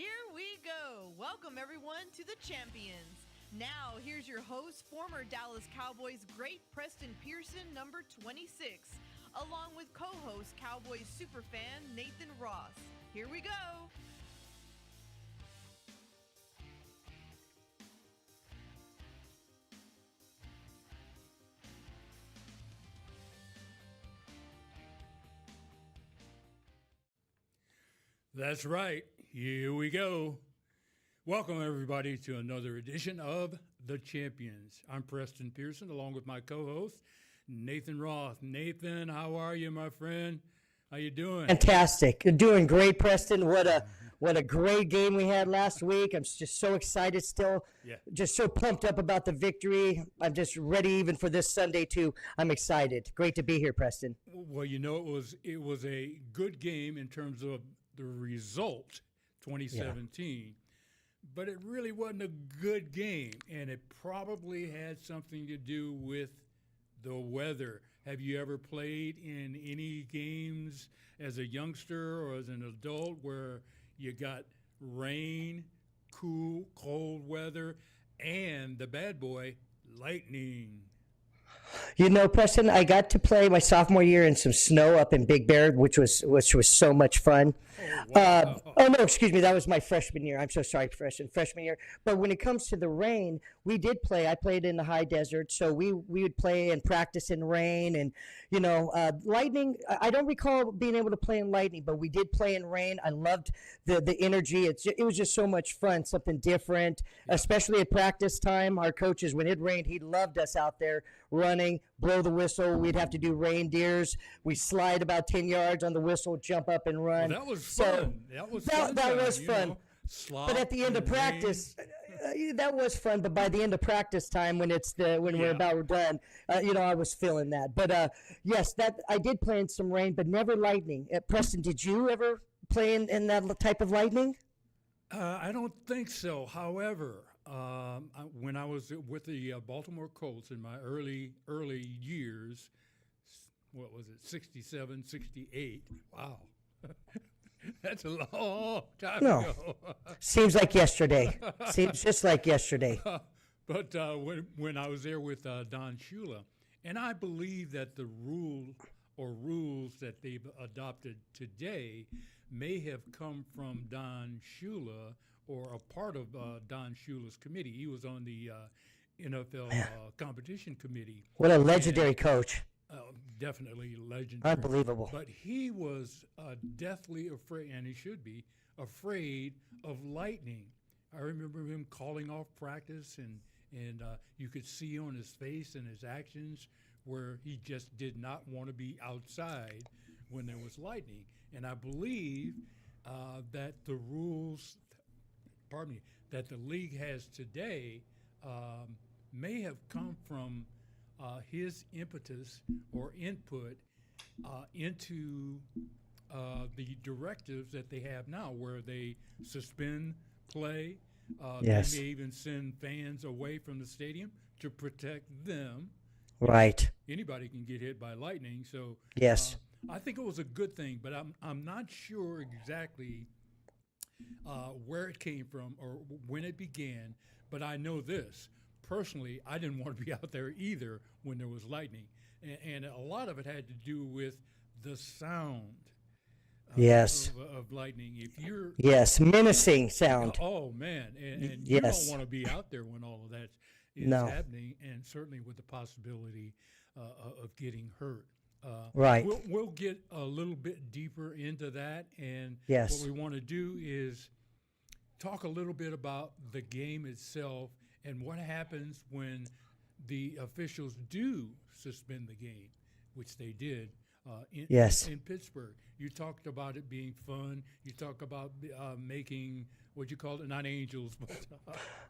Here we go. Welcome, everyone, to the Champions. Now, here's your host, former Dallas Cowboys great Preston Pearson, number 26, along with co-host Cowboys superfan Nathan Ross. Here we go. That's right. Here we go. Welcome, everybody, to another edition of The Champions. I'm Preston Pearson, along with my co-host, Nathan Roth. Nathan, how are you, my friend? How you doing? Fantastic. You're doing great, Preston. What a great game we had last week. I'm just so excited still. Yeah. Just so pumped up about the victory. I'm just ready even for this Sunday, too. I'm excited. Great to be here, Preston. Well, you know, it was a good game in terms of the result, 2017, but it really wasn't a good game, and it probably had something to do with the weather. Have you ever played in any games as a youngster or as an adult where you got rain, cold weather, and the bad boy, lightning? You know, Preston, I got to play my sophomore year in some snow up in Big Bear, which was so much fun. Wow. No, excuse me, that was my freshman year. I'm so sorry, freshman year. But when it comes to the rain, we did play. I played in the high desert, so we would play and practice in rain. And lightning. I don't recall being able to play in lightning, but we did play in rain. I loved the energy. It was just so much fun, something different, especially at practice time. Our coaches, when it rained, he loved us out there running, blow the whistle. We'd have to do reindeers. We slide about 10 yards on the whistle, jump up and run. Well, that was fun. That was fun. But at the end of practice, that was fun. But by the end of practice time, when we're about done, I was feeling that. But yes, that I did play in some rain, but never lightning. Preston, did you ever play in that type of lightning? I don't think so. However, when I was with the Baltimore Colts in my early years, what was it, 67, 68? Wow. That's a long time ago. Seems like yesterday. Seems just like yesterday. But when I was there with Don Shula, and I believe that the rules that they've adopted today may have come from Don Shula or a part of Don Shula's committee. He was on the NFL competition committee. What a legendary coach. Definitely legendary. Unbelievable. But he was deathly afraid, and he should be, afraid of lightning. I remember him calling off practice, and you could see on his face and his actions where he just did not want to be outside when there was lightning. And I believe that the rules, that the league has today may have come from his impetus or input into the directives that they have now, where they suspend play. Yes. They may even send fans away from the stadium to protect them. Right. Anybody can get hit by lightning, so yes. I think it was a good thing, but I'm not sure exactly where it came from or when it began. But I know this. Personally, I didn't want to be out there either when there was lightning. And a lot of it had to do with the sound of lightning. If you're menacing sound. Oh, man. And you don't want to be out there when all of that is happening, and certainly with the possibility of getting hurt. Right. We'll get a little bit deeper into that. And yes. What we want to do is talk a little bit about the game itself and what happens when the officials do suspend the game, which they did in Pittsburgh. You talked about it being fun. You talk about making, what you call it, not angels, but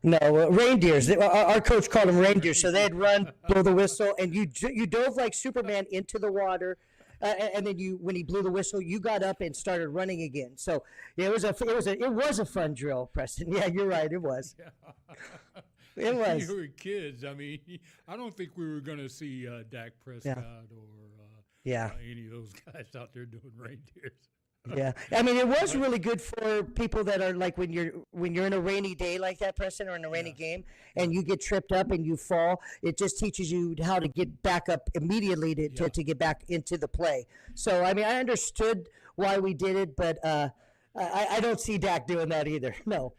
reindeers. Our coach called them reindeers. So they'd run, blow the whistle, and you dove like Superman into the water. And then when he blew the whistle, you got up and started running again. So it was a fun drill, Preston. Yeah, you're right. It was. It was. You were kids. I mean, I don't think we were going to see Dak Prescott or any of those guys out there doing reindeers. Yeah, I mean, it was really good for people that are like when you're in a rainy day like that, Preston, or in a rainy game, and you get tripped up and you fall. It just teaches you how to get back up immediately to get back into the play. So, I mean, I understood why we did it, but I don't see Dak doing that either. No,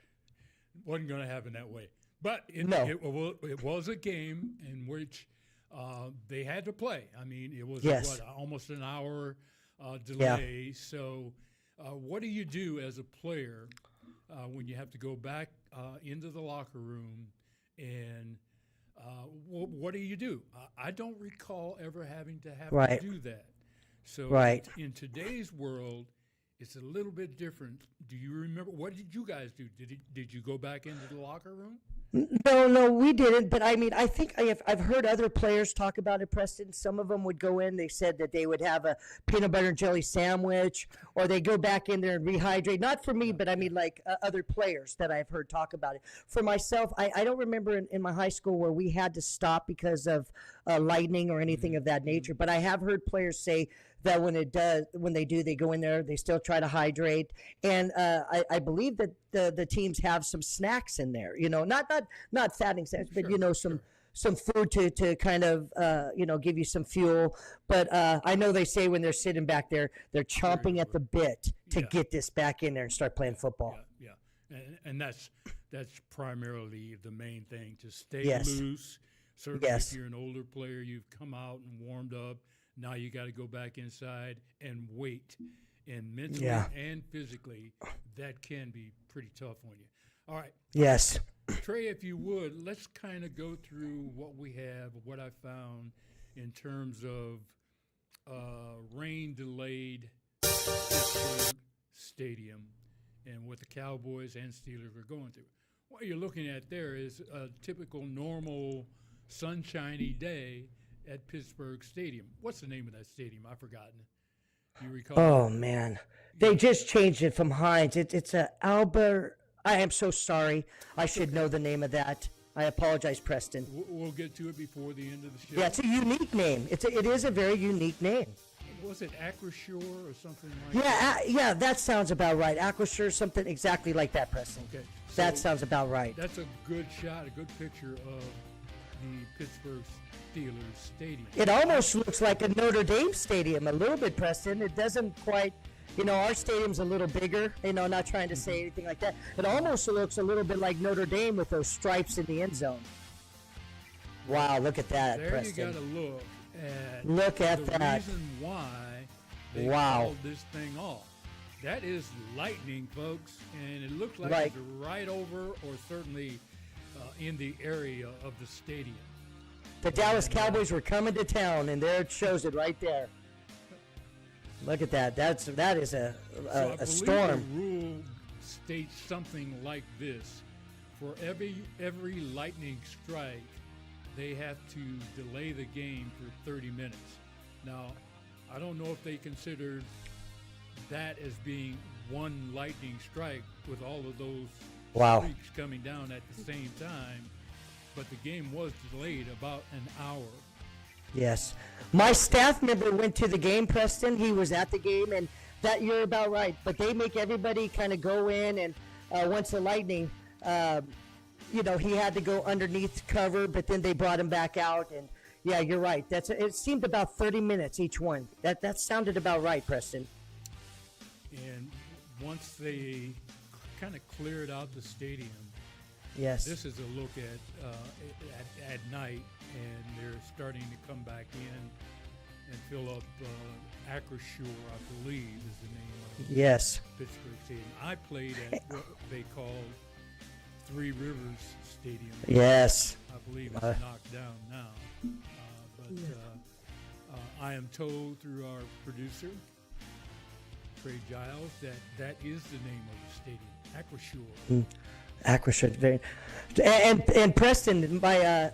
Wasn't going to happen that way. But No. it was a game in which they had to play. I mean, it was Yes. almost an hour delay. So, what do you do as a player when you have to go back into the locker room and what do you do? I don't recall ever having to have Right. to do that. So, Right. in today's world, it's a little bit different. Do you remember what did you guys do? Did you go back into the locker room? No, we didn't. But I mean, I think I've heard other players talk about it, Preston. Some of them would go in. They said that they would have a peanut butter and jelly sandwich, or they go back in there and rehydrate. Not for me, but I mean, like other players that I've heard talk about it. For myself, I don't remember in my high school where we had to stop because of lightning or anything of that nature. But I have heard players say that when they go in there, they still try to hydrate, and I believe that the teams have some snacks in there. You know, not fattening snacks, but some food to kind of give you some fuel. But I know they say when they're sitting back there, they're chomping at the bit to get this back in there and start playing football. Yeah. And that's primarily the main thing, to stay Yes. loose. Certainly, Yes. if you're an older player, you've come out and warmed up. Now you got to go back inside and wait. And mentally and physically, that can be pretty tough on you. All right. Yes. Trey, if you would, let's kind of go through what we have, what I found in terms of rain-delayed Pittsburgh Stadium and what the Cowboys and Steelers are going through. What you're looking at there is a typical normal sunshiny day at Pittsburgh Stadium. What's the name of that stadium? I've forgotten. Do you recall? Oh man, they just changed it from Heinz. It's a Albert. I am so sorry. I should know the name of that. I apologize, Preston. We'll get to it before the end of the show. Yeah, it's a unique name. It is a very unique name. Was it Acrisure or something like that? Yeah, that sounds about right. Aquasure, something exactly like that, Preston. Okay. That So sounds about right. That's a good shot, a good picture of the Pittsburgh Steelers Stadium. It almost looks like a Notre Dame stadium a little bit, Preston. It doesn't quite, our stadium's a little bigger, not trying to say anything like that. It almost looks a little bit like Notre Dame with those stripes in the end zone. Wow, look at that, There Preston. you got to Look at the that. reason why they Wow. called this thing off. That is lightning, folks, and it looks like Right. it's right over or certainly in the area of the stadium. The Dallas Cowboys were coming to town, and there it shows it right there. Look at that. That is a So I believe storm. the rule states something like this: for every lightning strike, they have to delay the game for 30 minutes. Now, I don't know if they considered that as being one lightning strike with all of those Wow. streaks coming down at the same time, but the game was delayed about an hour. Yes. My staff member went to the game, Preston. He was at the game, and that you're about right. But they make everybody kind of go in, and once the lightning, he had to go underneath cover, but then they brought him back out. And yeah, you're right. It seemed about 30 minutes each one. That sounded about right, Preston. And once they kind of cleared out the stadium, Yes. this is a look at night, and they're starting to come back in and fill up Acrisure, I believe, is the name of Yes. Pittsburgh Stadium. I played at what they call Three Rivers Stadium. Yes. I believe it's knocked down now. But I am told through our producer, Trey Giles, that is the name of the stadium, Acrisure. Acrisure, and Preston, my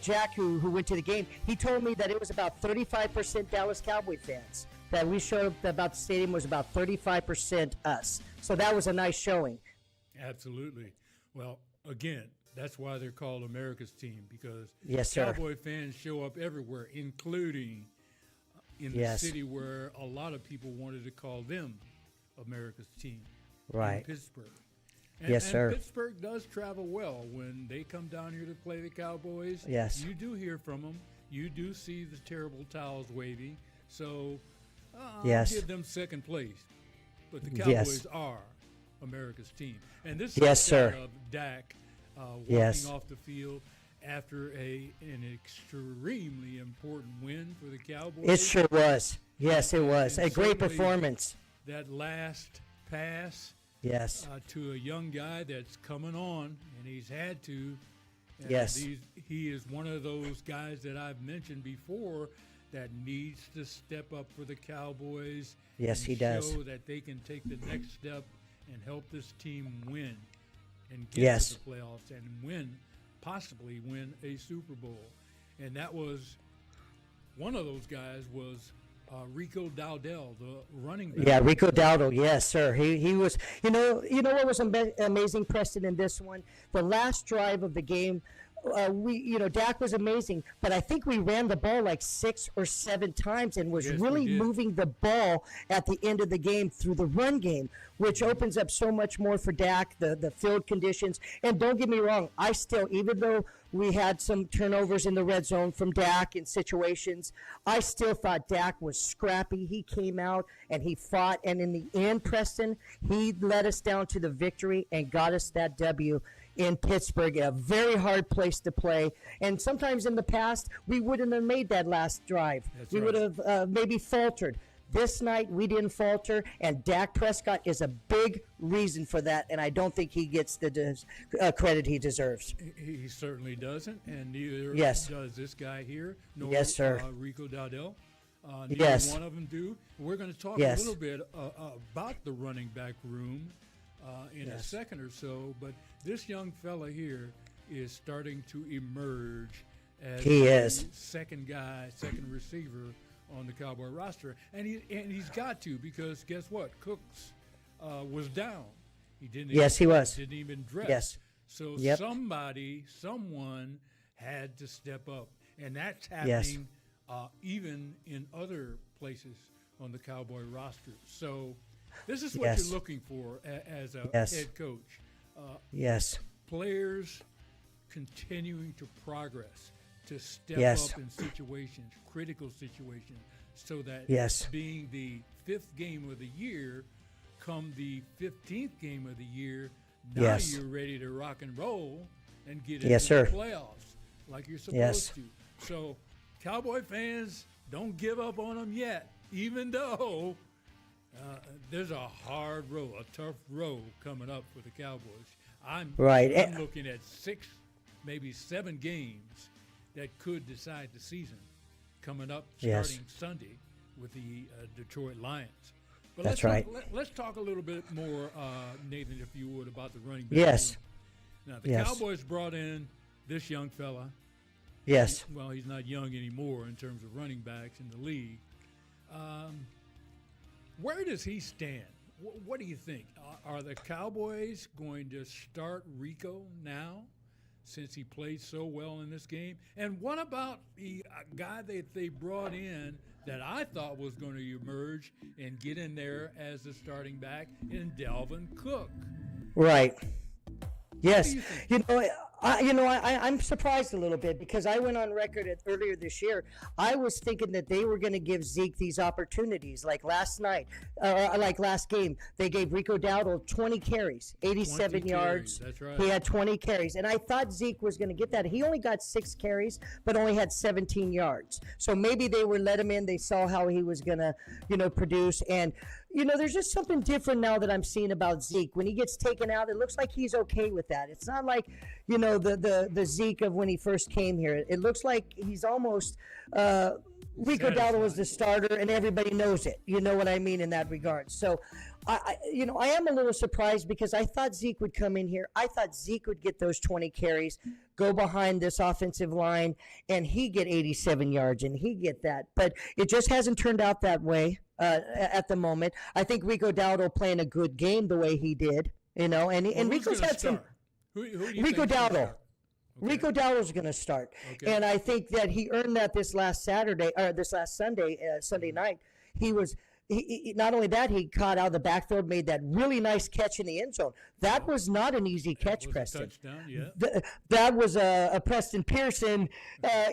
Jack, who went to the game, he told me that it was about 35% Dallas Cowboy fans. That we showed up about the stadium was about 35% us. So that was a nice showing. Absolutely. Well, again, that's why they're called America's team, because Yes, sir. Cowboy fans show up everywhere, including in the Yes. city where a lot of people wanted to call them America's team. Right. In Pittsburgh. Yes, sir. And Pittsburgh does travel well when they come down here to play the Cowboys. Yes. You do hear from them. You do see the terrible towels waving. So I'll give them second place. But the Cowboys are America's team. And this is sir. of Dak walking off the field after an extremely important win for the Cowboys. It sure was. Yes, it was. A great performance. That last pass to a young guy that's coming on, and he's had to. And he is one of those guys that I've mentioned before that needs to step up for the Cowboys. Yes, he does. Show that they can take the next step and help this team win and get to the playoffs and possibly win a Super Bowl. And that was one of those guys was Rico Dowdell, the running back. Yeah, Rico Dowdell, yes, sir. He was, you know what was amazing, Preston, in this one? The last drive of the game, Dak was amazing, but I think we ran the ball like 6 or 7 times and was really moving the ball at the end of the game through the run game, which opens up so much more for Dak, the field conditions. And don't get me wrong, I still, even though we had some turnovers in the red zone from Dak in situations, I still thought Dak was scrappy. He came out and he fought, and in the end, Preston, he led us down to the victory and got us that W in Pittsburgh, a very hard place to play. And sometimes in the past, we wouldn't have made that last drive. We would have maybe faltered. This night, we didn't falter, and Dak Prescott is a big reason for that, and I don't think he gets the credit he deserves. He certainly doesn't, and neither does this guy here, nor Rico Dowdell. Neither one of them do. We're going to talk a little bit about the running back room in a second or so, but this young fella here is starting to emerge as the second receiver on the Cowboy roster, and he's got to, because guess what? Cooks was down. He didn't. He was. Didn't even dress. Yes. So someone had to step up, and that's happening. Even in other places on the Cowboy roster. So this is what you're looking for as a head coach. Players continuing to progress, to step up in situations, critical situations, so that being the 5th game of the year, come the 15th game of the year, now you're ready to rock and roll and get into the playoffs like you're supposed to. So Cowboy fans, don't give up on them yet, even though there's a hard road, a tough road coming up for the Cowboys. I'm looking at 6, maybe 7 games that could decide the season coming up starting Sunday with the Detroit Lions. But let's talk a little bit more, Nathan, if you would, about the running back. Now, the Cowboys brought in this young fella. Well, he's not young anymore in terms of running backs in the league. Where does he stand? What do you think? Are the Cowboys going to start Rico now, since he played so well in this game? And what about the guy that they brought in that I thought was going to emerge and get in there as the starting back in Dalvin Cook? Right. Yes. I'm surprised a little bit, because I went on record earlier this year. I was thinking that they were going to give Zeke these opportunities. Like last night, like last game, they gave Rico Dowdell 20 carries, 87 yards. That's right. He had 20 carries. And I thought Zeke was going to get that. He only got 6 carries, but only had 17 yards. So maybe they would let him in. They saw how he was going to, produce. And, there's just something different now that I'm seeing about Zeke. When he gets taken out, it looks like he's okay with that. It's not like, the Zeke of when he first came here. It looks like he's almost Rico Dowdell was the starter, and everybody knows it. You know what I mean in that regard. So, I am a little surprised, because I thought Zeke would come in here. I thought Zeke would get those 20 carries, go behind this offensive line, and he get 87 yards, and he get that. But it just hasn't turned out that way at the moment. I think Rico Dowdell playing a good game the way he did, and Rico's had some. Who do you Rico think Dowdell. Okay. Rico Dowdell's going to start, and I think that he earned that this last Sunday night. not only that, he caught out of the backfield, made that really nice catch in the end zone. That was not an easy catch, Preston. Touchdown, yeah. That was a Preston Pearson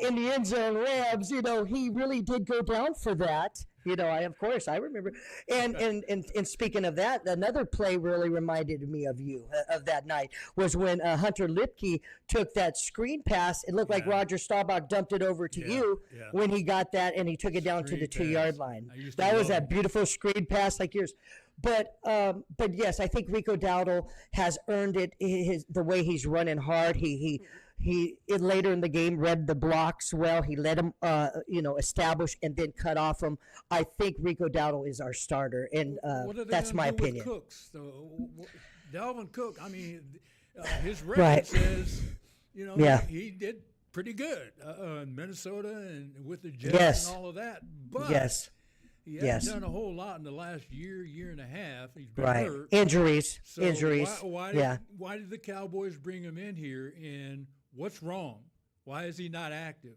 in the end zone. Rams, he really did go down for that. I remember. And speaking of that, another play really reminded me of you of that night was when Hunter Lipke took that screen pass. It looked like Roger Staubach dumped it over to you when he got that, and he took it down to the 2-yard line. That was that beautiful screen pass like yours. But yes, I think Rico Dowdle has earned it. The way he's running hard, he later in the game read the blocks well. He let him establish and then cut off him. I think Rico Dowdle is our starter, and that's my opinion. Cooks, Dalvin Cook. I mean, his record says he did pretty good in Minnesota and with the Jets and all of that. But he hasn't done a whole lot in the last year and a half. He's been hurt. Injuries. Why did the Cowboys bring him in here, and what's wrong? Why is he not active?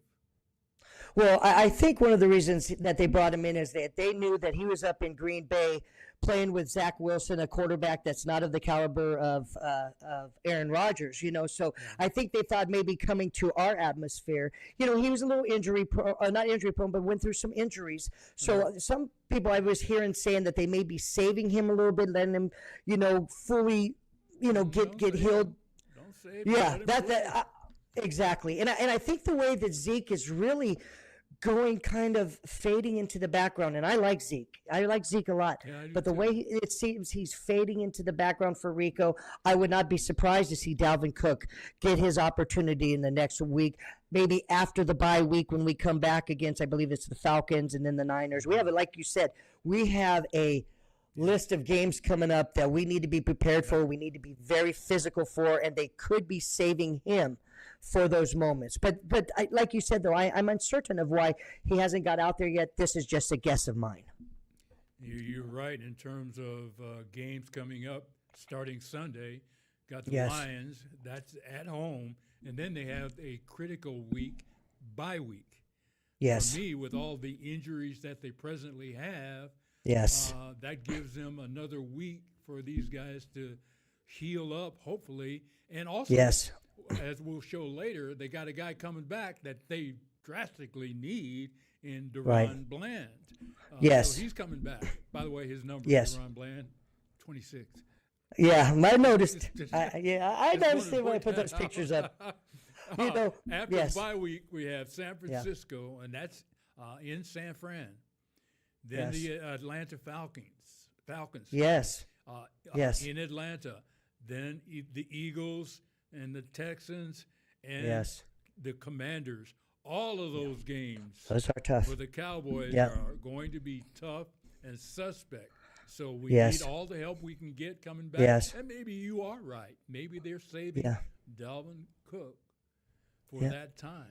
Well, I think one of the reasons that they brought him in is that they knew that he was up in Green Bay playing with Zach Wilson, a quarterback that's not of the caliber of Aaron Rodgers, So I think they thought maybe coming to our atmosphere, he was a little not injury prone, but went through some injuries. So some people I was hearing saying that they may be saving him a little bit, letting him, fully, get healed. Don't save him. Exactly. And I think the way that Zeke is really going kind of fading into the background, and I like Zeke. I like Zeke a lot. Yeah, but the way it seems he's fading into the background for Rico, I would not be surprised to see Dalvin Cook get his opportunity in the next week, maybe after the bye week when we come back against, I believe it's the Falcons and then the Niners. We have it, like you said, we have a list of games coming up that we need to be prepared for. We need to be very physical for, and they could be saving him for those moments. But like you said, though, I'm uncertain of why he hasn't got out there yet. This is just a guess of mine. You're right in terms of games coming up starting Sunday. Got the Lions. That's at home. And then they have a critical bye week. Yes. For me, with all the injuries that they presently have, that gives them another week for these guys to heal up, hopefully. And also, as we'll show later, they got a guy coming back that they drastically need in Deron Bland. So he's coming back. By the way, his number is Deron Bland, 26. Yeah, I noticed. I noticed it when I put those pictures up. After the bye week, we have San Francisco, and that's in San Fran. Then the Atlanta Falcons. Yes. In Atlanta. Then the Eagles and the Texans and the Commanders. All of those games. Those are tough. For the Cowboys are going to be tough and suspect. So we need all the help we can get coming back. And maybe you are right. Maybe they're saving Dalvin Cook for that time.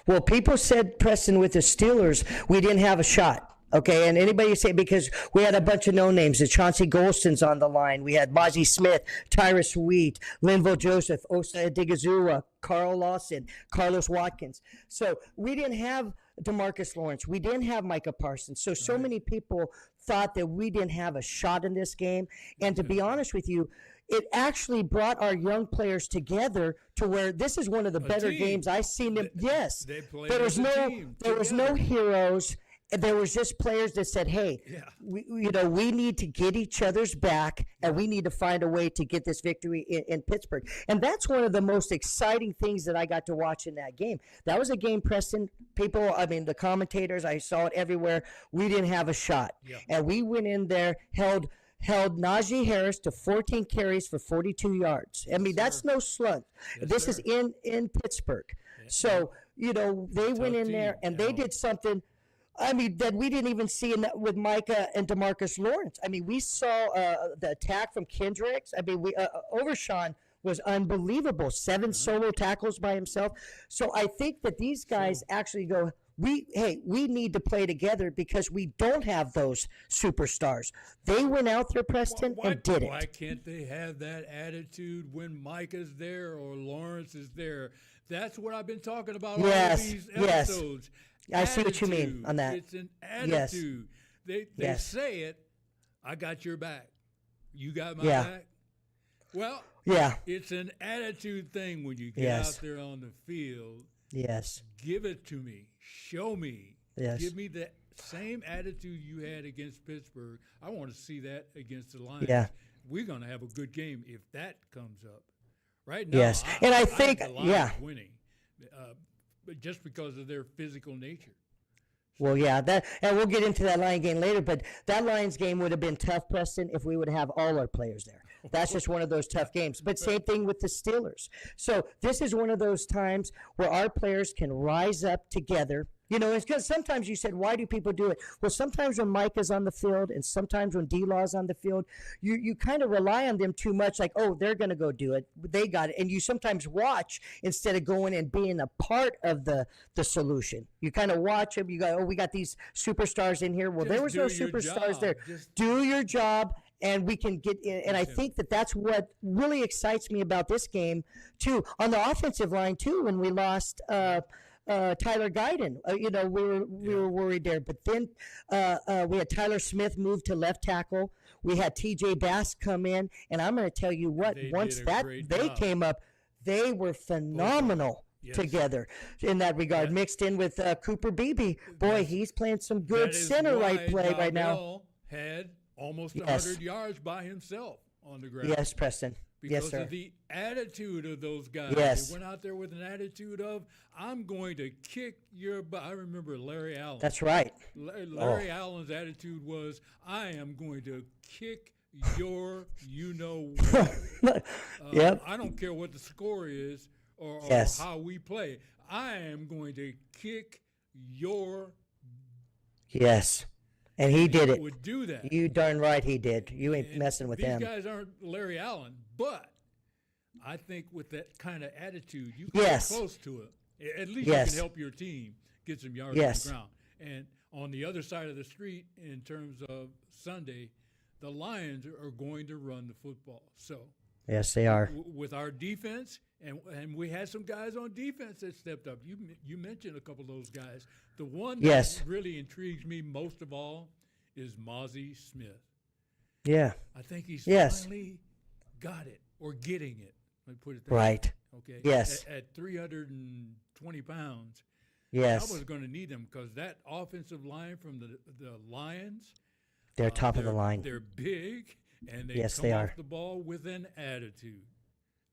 Well, people said, Preston, with the Steelers, we didn't have a shot. Okay, and anybody say, because we had a bunch of no-names. Chauncey Golston's on the line. We had Mozzie Smith, Tyrus Wheat, Linval Joseph, Osa Odigizua, Carl Lawson, Carlos Watkins. So we didn't have DeMarcus Lawrence. We didn't have Micah Parsons. So many people thought that we didn't have a shot in this game. And to be honest with you, it actually brought our young players together to where this is one of the better games I've seen them. They played there was no heroes. There was just players that said, hey, we need to get each other's back, and we need to find a way to get this victory in Pittsburgh. And that's one of the most exciting things that I got to watch in that game. That was a game, Preston. The commentators, I saw it everywhere. We didn't have a shot. Yeah. And we went in there, held Najee Harris to 14 carries for 42 yards. That's no slug. This is in Pittsburgh. Yeah. So, they went in there, and they did something – that we didn't even see with Micah and DeMarcus Lawrence. We saw the attack from Kendricks. Overshawn was unbelievable. 7 solo tackles by himself. So I think that these guys actually go, we need to play together because we don't have those superstars. They went out there, Preston, and did it. Why can't they have that attitude when Micah's there or Lawrence is there? That's what I've been talking about all these episodes. I see what you mean on that. It's an attitude. they say it, I got your back. You got my Yeah. back. Well, Yeah. it's an attitude thing when you get out there on the field. Yes. Give it to me. Show me. Yes. Give me the same attitude you had against Pittsburgh. I want to see that against the Lions. Yeah. We're going to have a good game if that comes up. Right now, Yes. And I think, have the Lions winning, but just because of their physical nature. Well, yeah, and we'll get into that Lion game later, but that Lions game would have been tough, Preston, if we would have all our players there. That's just one of those tough games. But same thing with the Steelers. So this is one of those times where our players can rise up together. You know, it's because sometimes you said, why do people do it? Well, sometimes when Micah's on the field and sometimes when D-Law's on the field, you kind of rely on them too much, like, oh, they're going to go do it. They got it. And you sometimes watch instead of going and being a part of the solution. You kind of watch them. You go, oh, we got these superstars in here. Well, there was no superstars there. Do your job. And we can get in. And I think that's what really excites me about this game, too. On the offensive line, too, when we lost Tyler Guyton, we were worried there. But then we had Tyler Smith move to left tackle. We had T.J. Bass come in. And I'm going to tell you what, once they came up, they were phenomenal. Yes. Together in that regard, mixed in with Cooper Beebe. Boy, he's playing some good center right play right now. Had almost 100 yards by himself on the ground. Yes, Preston. Because of the attitude of those guys. Yes. They went out there with an attitude of, I'm going to kick your butt. I remember Larry Allen. That's right. Larry Allen's attitude was, I am going to kick your you-know-what. Yep. I don't care what the score is or how we play. I am going to kick your. Yes. And he did it. Would do that. You darn right he did. You ain't messing with him. These guys aren't Larry Allen, but I think with that kind of attitude, you can get close to it. At least you can help your team get some yards on the ground. And on the other side of the street, in terms of Sunday, the Lions are going to run the football. So yes, they are. With our defense, and we had some guys on defense that stepped up. You mentioned a couple of those guys. The one that really intrigues me most of all is Mozzie Smith. Yeah. I think he's finally got it or getting it. Let me put it that way. Okay. Yes. At 320 pounds. Yes. I was going to need him because that offensive line from the Lions. They're top of the line. They're big, and they come off the ball with an attitude.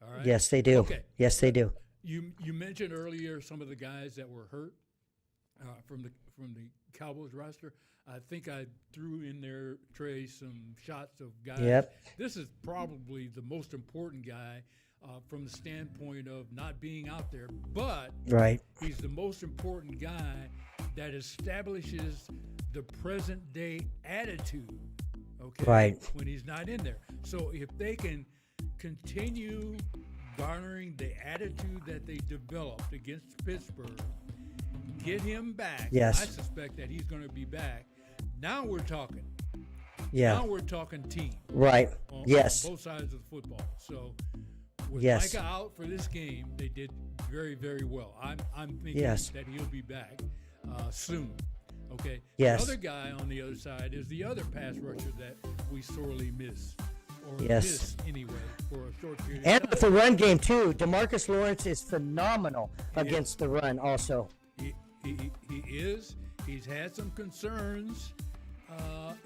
All right? Yes, they do. Okay. Yes, they do. You mentioned earlier some of the guys that were hurt from the Cowboys roster. I think I threw in there, Trey, some shots of guys. Yep. This is probably the most important guy from the standpoint of not being out there, but he's the most important guy that establishes the present-day attitude, when he's not in there. So if they can continue garnering the attitude that they developed against Pittsburgh, get him back. Yes. I suspect that he's going to be back. Now we're talking. Yeah. Now we're talking team. Right. On both sides of the football. So with Micah out for this game, they did very, very well. I'm thinking that he'll be back soon. Okay. Yes. The other guy on the other side is the other pass rusher that we sorely miss. Or miss anyway for a short period of time. And with the run game too, DeMarcus Lawrence is phenomenal against the run also. He is. He's had some concerns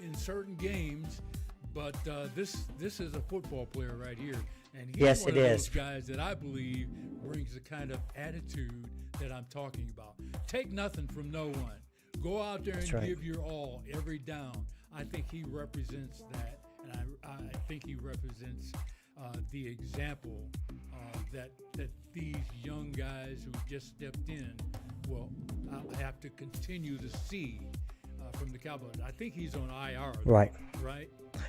in certain games, but this is a football player right here, and he's one of those guys that I believe brings the kind of attitude that I'm talking about. Take nothing from no one. Go out there and give your all every down. I think he represents that, and I think he represents the example that these young guys who just stepped in will have to continue to see from the Cowboys. I think he's on IR. Right?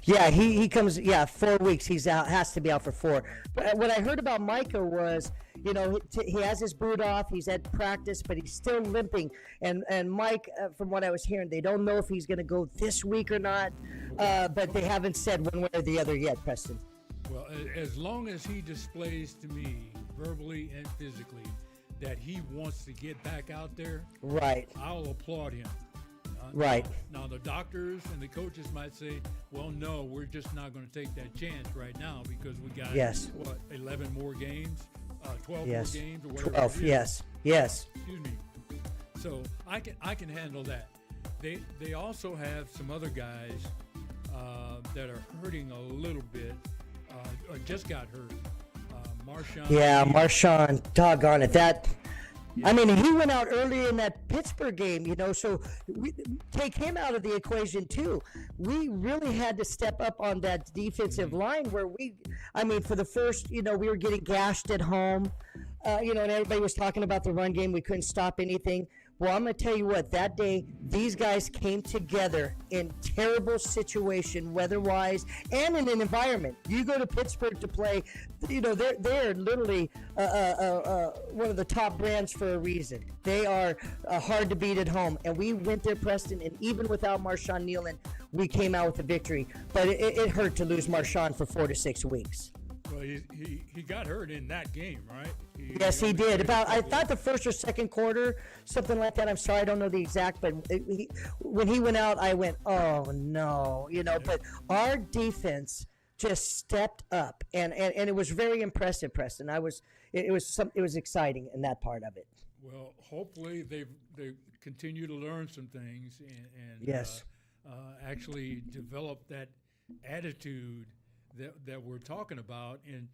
Yeah, he comes. Yeah, 4 weeks. He's out. Has to be out for 4. But what I heard about Micah was, he has his boot off. He's at practice, but he's still limping. And Mike, from what I was hearing, they don't know if he's going to go this week or not. But they haven't said one way or the other yet, Preston. Well, as long as he displays to me, verbally and physically, that he wants to get back out there, I'll applaud him. Right. Now, the doctors and the coaches might say, well, no, we're just not going to take that chance right now because we got, 11 more games, 12 more games, or whatever. 12, yes. Excuse me. So I can handle that. They also have some other guys that are hurting a little bit, or just got hurt. Marshawn. Yeah, Marshawn, doggone it. I mean, he went out early in that Pittsburgh game, so we take him out of the equation too. We really had to step up on that defensive line where for the first, we were getting gashed at home, and everybody was talking about the run game. We couldn't stop anything. Well, I'm going to tell you what, that day, these guys came together in terrible situation, weather-wise, and in an environment. You go to Pittsburgh to play, they're literally one of the top brands for a reason. They are hard to beat at home. And we went there, Preston, and even without Marshawn Nealon, we came out with a victory. But it hurt to lose Marshawn for 4 to 6 weeks. Well, he got hurt in that game, right? Yes, he did. I thought the first or second quarter, something like that. I'm sorry, I don't know the exact, but when he went out, I went, oh no, But our defense just stepped up, and it was very impressive, Preston. It was exciting in that part of it. Well, hopefully they continue to learn some things and yes, actually develop that attitude that we're talking about, and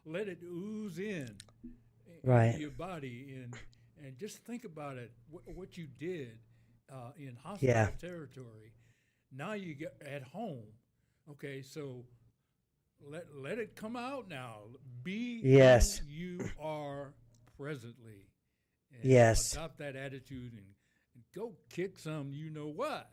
let it ooze in into your body, and just think about it, what you did in hostile territory. Now you get at home, okay, so let it come out now. Be who you are presently, and adopt that attitude and go kick some what.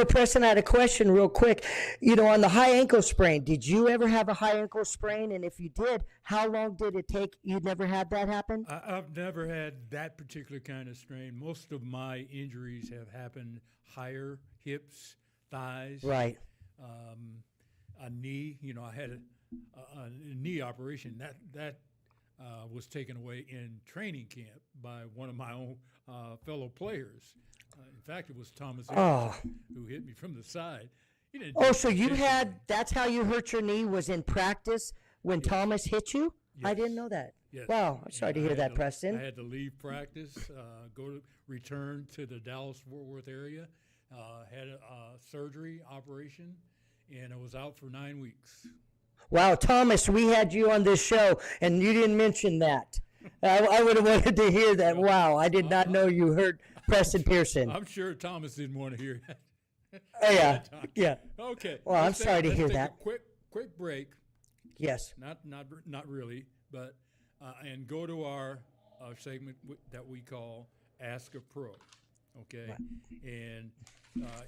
Preston, I had a question real quick. On the high ankle sprain, did you ever have a high ankle sprain? And if you did, how long did it take? You never had that happen? I've never had that particular kind of strain. Most of my injuries have happened higher, hips, thighs. Right. A knee. I had a knee operation. That was taken away in training camp by one of my own fellow players. In fact, it was Thomas who hit me from the side. So that's how you hurt your knee, was in practice when Thomas hit you? Yes. I didn't know that. Yes. Wow, I'm sorry to hear that, Preston. I had to leave practice, return to the Dallas-Fort Worth area, had a surgery operation, and I was out for 9 weeks. Wow, Thomas, we had you on this show, and you didn't mention that. I would have wanted to hear that. Wow, I did not know you hurt Preston Pearson. I'm sure Thomas didn't want to hear that. Yeah. Okay. Well, I'm sorry to hear that. A quick break. Yes. Not really, but and go to our segment that we call Ask a Pro. Okay. Right. And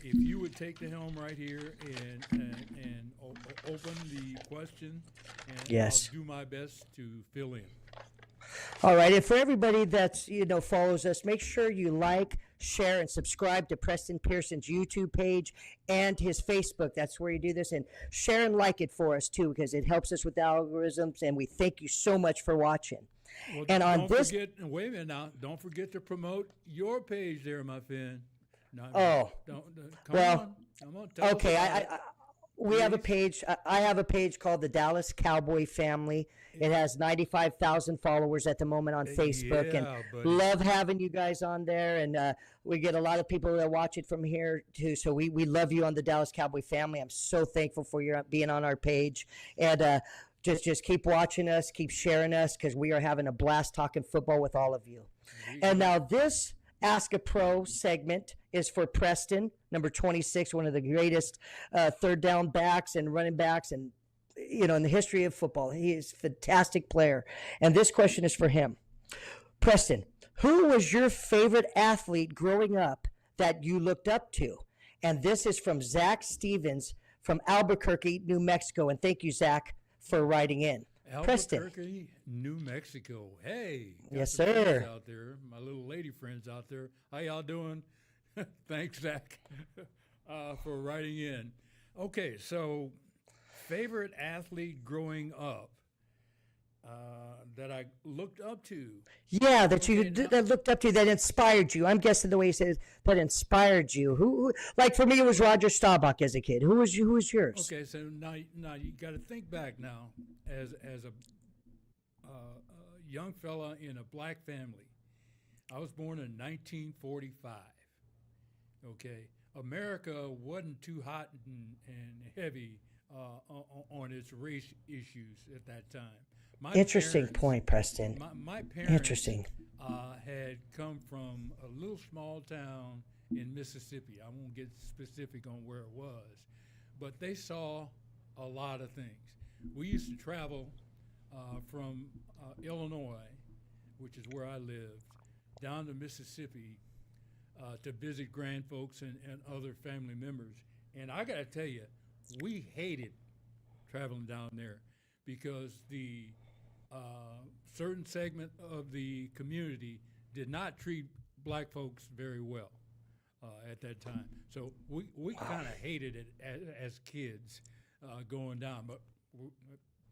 if you would take the helm right here and open the question, and I'll do my best to fill in. All right, and for everybody that's follows us, make sure you like, share, and subscribe to Preston Pearson's YouTube page and his Facebook. That's where you do this, and share and like it for us too, because it helps us with the algorithms. And we thank you so much for watching. Well, and wait a minute now. Don't forget to promote your page there, my friend. Come on. Okay, we have a page. I have a page called the Dallas Cowboy Family. It has 95,000 followers at the moment on Facebook, and love having you guys on there. And we get a lot of people that watch it from here too. So we love you on the Dallas Cowboy Family. I'm so thankful for your being on our page, and just keep watching us, keep sharing us, because we are having a blast talking football with all of you. And now this Ask a Pro segment is for Preston, number 26, one of the greatest third down backs and running backs and in the history of football. He is a fantastic player. And this question is for him. Preston, who was your favorite athlete growing up that you looked up to? And this is from Zach Stevens from Albuquerque, New Mexico. And thank you, Zach, for writing in. Albuquerque, Preston. New Mexico. Hey. Yes, sir. Out there, my little lady friends out there. How y'all doing? Thanks, Zach, for writing in. Okay, so favorite athlete growing up. that I looked up to. Yeah, that you Okay, now, that looked up to, that inspired you. I'm guessing the way you said it, that inspired you. Like for me, it was Roger Staubach as a kid. Who was yours? okay, so now you got to think back now as a young fella in a black family. I was born in 1945. Okay, America wasn't too hot and heavy on its race issues at that time. My Interesting parents, point, Preston. my parents Interesting. had come from a little small town in Mississippi. I won't get specific on where it was, but they saw a lot of things. We used to travel from Illinois, which is where I lived, down to Mississippi to visit grand folks and other family members. And I got to tell you, we hated traveling down there because the certain segment of the community did not treat black folks very well at that time. So we kind of hated it as kids going down, but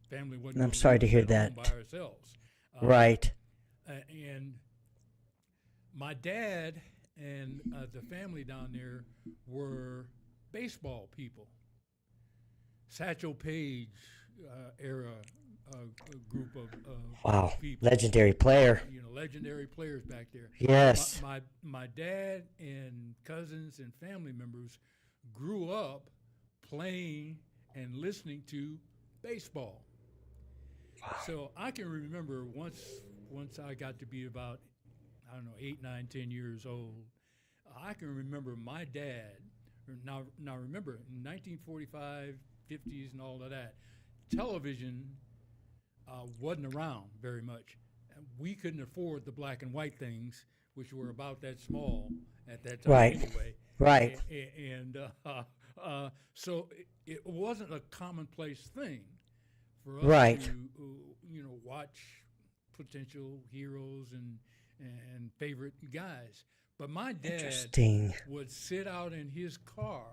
family wasn't. I'm sorry to hear that. By ourselves, Right. And my dad and the family down there were baseball people. Satchel Paige era group of Wow. people. Legendary player. Legendary players back there. Yes. My dad and cousins and family members grew up playing and listening to baseball. So I can remember once I got to be about, I don't know, 8, 9, 10 years old, I can remember my dad. Now remember, in 1945, 50s and all of that, television wasn't around very much. We couldn't afford the black and white things, which were about that small at that time anyway. Right. And so it wasn't a commonplace thing for us to watch potential heroes and favorite guys. But my dad would sit out in his car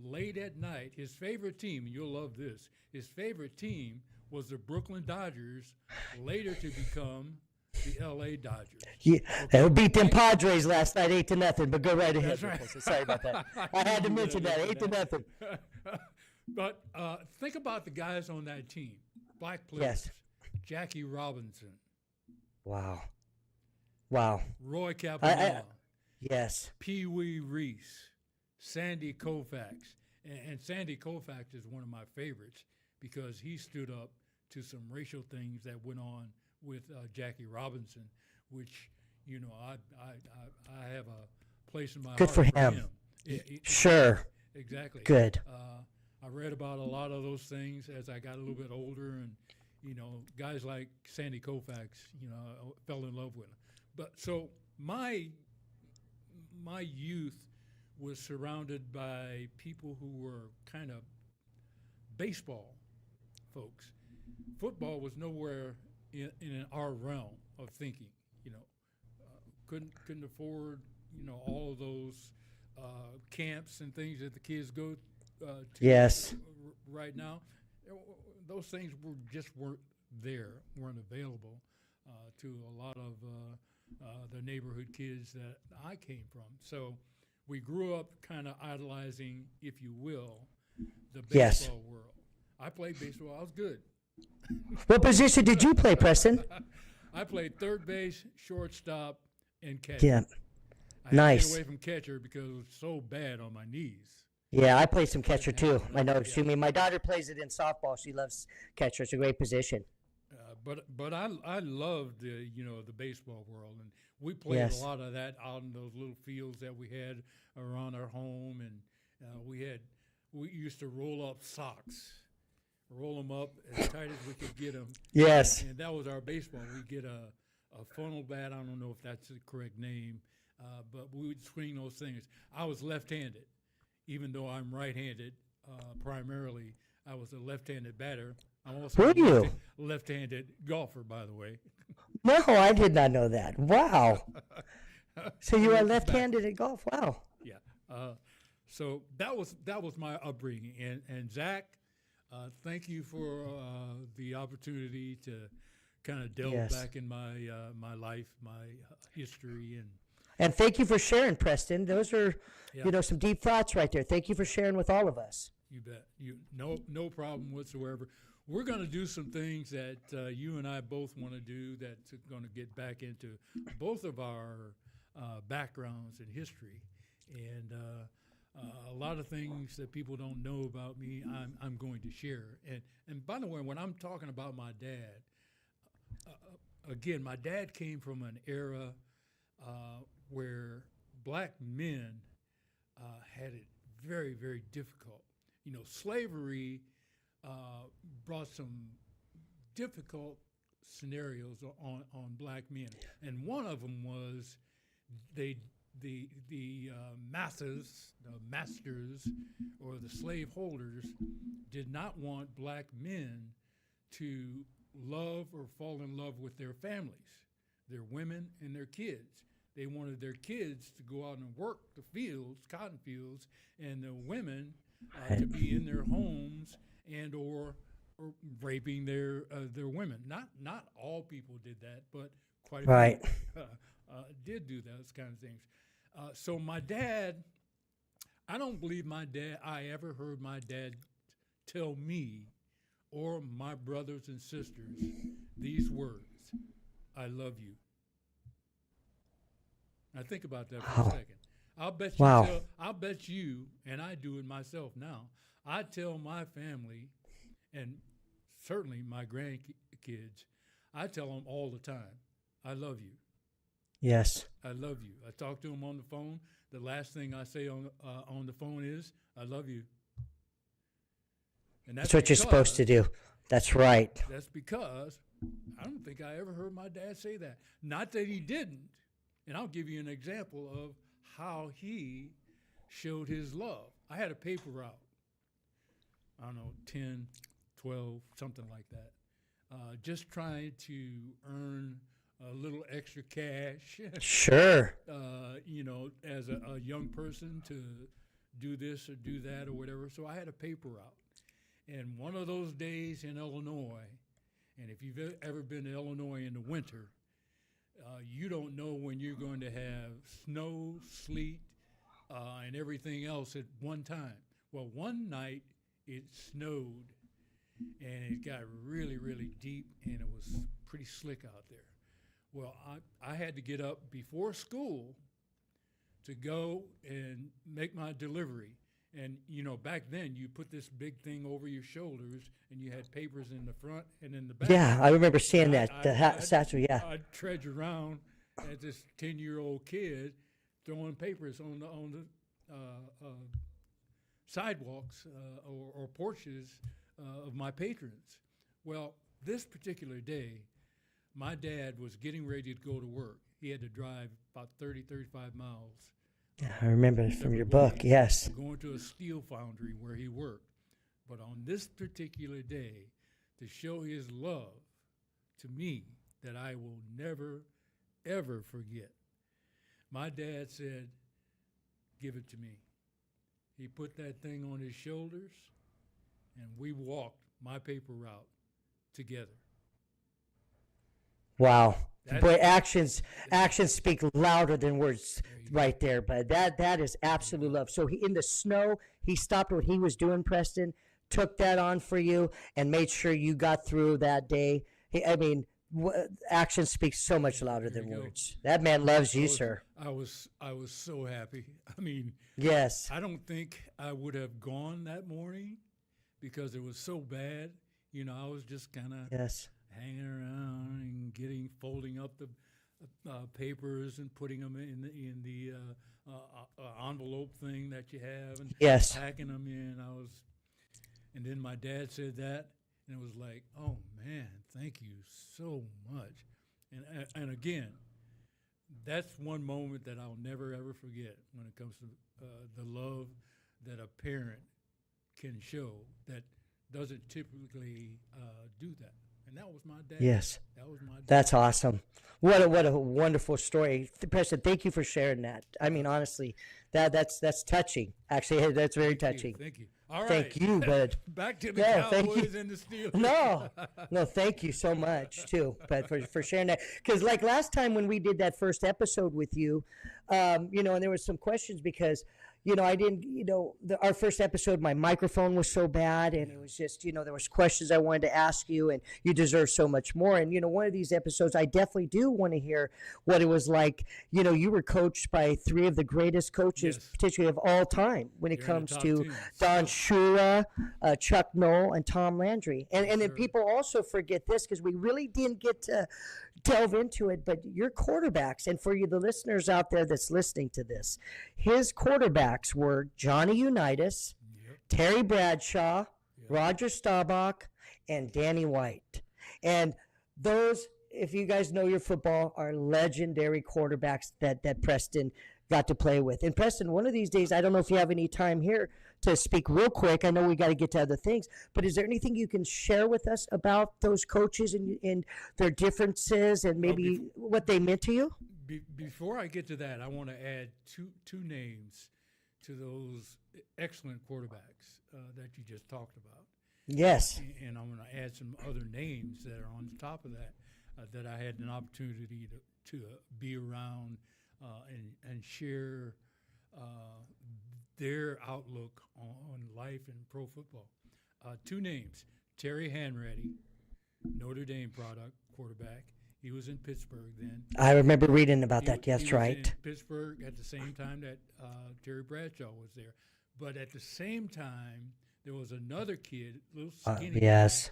late at night. His favorite team, and you'll love this, his favorite team was the Brooklyn Dodgers, later to become the LA Dodgers. Yeah, they beat them Padres last night 8-0, but go right ahead. That's right. Sorry about that. I had to mention that, 8-0. But think about the guys on that team, black players. Yes. Jackie Robinson. Wow. Roy Campanella. Yes. Pee Wee Reese. Sandy Koufax. And Sandy Koufax is one of my favorites because he stood up to some racial things that went on with Jackie Robinson, which, I have a place in my Good heart for him. Sure. Exactly. Good. I read about a lot of those things as I got a little bit older, and guys like Sandy Koufax, I fell in love with him. But so my youth was surrounded by people who were kind of baseball folks. Football was nowhere in our realm of thinking. Couldn't afford all of those camps and things that the kids go to. Yes. Right now, those things weren't available to a lot of the neighborhood kids that I came from. So we grew up kind of idolizing, if you will, the baseball world. I played baseball. I was good. What position did you play, Preston? I played third base, shortstop, and catcher. Yeah. I had Nice. to get away from catcher because it was so bad on my knees. Yeah, I played some catcher too. I know. Excuse me. My daughter plays it in softball. She loves catcher. It's a great position. But I loved the baseball world, and we played a lot of that out in those little fields that we had around our home, and we used to roll up socks, roll them up as tight as we could get them. Yes. And that was our baseball. We'd get a funnel bat. I don't know if that's the correct name, but we would swing those things. I was left-handed, even though I'm right-handed primarily. I was a left-handed batter. I'm also a left-handed golfer, by the way. No, I did not know that. Wow. So you are left-handed at golf. Wow. Yeah. So that was my upbringing. And Zach, thank you for the opportunity opportunity to kind of delve back in my my life, my history, and thank you for sharing, Preston. Those are some deep thoughts right there. Thank you for sharing with all of us. You bet. No problem whatsoever. We're going to do some things that you and I both want to do that's going to get back into both of our backgrounds and history. And a lot of things that people don't know about me, I'm going to share. And by the way, when I'm talking about my dad, again, my dad came from an era where black men had it very, very difficult. Slavery brought some difficult scenarios on black men, and one of them was the masters, or the slave holders, did not want black men to love or fall in love with their families, their women and their kids. They wanted their kids to go out and work the fields, cotton fields, and the women to be in their homes and or raping their women. Not all people did that, but quite a few did do those kind of things. So my dad, I don't believe I ever heard my dad tell me or my brothers and sisters these words: "I love you." Now think about that for a second. I'll bet you, and I do it myself now. I tell my family, and certainly my grandkids, I tell them all the time, "I love you." Yes. I love you. I talk to them on the phone. The last thing I say on the phone is, "I love you." And that's what you're supposed to do. That's right. That's because I don't think I ever heard my dad say that. Not that he didn't. And I'll give you an example of how he showed his love. I had a paper route, I don't know, 10, 12, something like that, just trying to earn a little extra cash. Sure. As a young person, to do this or do that or whatever. So I had a paper route. And one of those days in Illinois, and if you've ever been to Illinois in the winter, you don't know when you're going to have snow, sleet, and everything else at one time. Well, one night it snowed, and it got really, really deep, and it was pretty slick out there. Well, I had to get up before school to go and make my delivery. And, back then you put this big thing over your shoulders, and you had papers in the front and in the back. Yeah, I remember seeing that, statue, yeah. I'd trudge around as this 10-year-old kid throwing papers on the sidewalks or porches of my patrons. Well, this particular day, my dad was getting ready to go to work. He had to drive about 30, 35 miles. Yeah, I remember from your book, yes. Going to a steel foundry where he worked. But on this particular day, to show his love to me that I will never, ever forget, my dad said, "Give it to me." He put that thing on his shoulders, and we walked my paper route together. Wow. Boy, actions speak louder than words right there. But that is absolute love. So in the snow, he stopped what he was doing, Preston, took that on for you, and made sure you got through that day. Actions speak so much louder than words. That man loves you, sir. I was so happy. Yes. I don't think I would have gone that morning because it was so bad. I was just kind of hanging around and folding up the papers and putting them in the envelope thing that you have, and packing them in. And then my dad said that, and it was like, oh man, thank you so much. And again, that's one moment that I'll never ever forget when it comes to the love that a parent can show that doesn't typically do that. And that was my dad. Yes. That was my dad. That's awesome. What a wonderful story. Preston, thank you for sharing that. Honestly, that's touching. Actually, that's very touching. Thank you. All right. Thank you, bud. Back to the No, thank Cowboys you. and the Steelers. No, thank you so much too, but for sharing that. Because like last time when we did that first episode with you, you know, and there was some questions because, you know, I didn't, you know, our first episode, my microphone was so bad, and it was just, you know, there was questions I wanted to ask you, and you deserve so much more. And you know, one of these episodes, I definitely do want to hear what it was like. You know, you were coached by three of the greatest coaches, Yes. particularly of all time, when it They're in the comes top to 10. Don Shula, Chuck Noll, and Tom Landry. And then sir. people also forget this because we really didn't get to delve into it, but your quarterbacks, and for you, the listeners out there that's listening to this, his quarterbacks were Johnny Unitas, Yep. Terry Bradshaw, Yep. Roger Staubach, and Danny White. And those, if you guys know your football, are legendary quarterbacks that Preston got to play with. And Preston, one of these days, I don't know if you have any time here to speak real quick. I know we got to get to other things, but is there anything you can share with us about those coaches and their differences and maybe what they meant to you? Before I get to that, I want to add two names to those excellent quarterbacks that you just talked about. Yes. And I'm going to add some other names that are on top of that that I had an opportunity to be around and share their outlook on life and pro football. Two names: Terry Hanratty, Notre Dame product quarterback. He was in Pittsburgh then. I remember reading about that. He That's was right. in Pittsburgh at the same time that Terry Bradshaw was there. But at the same time, there was another kid, little skinny Yes.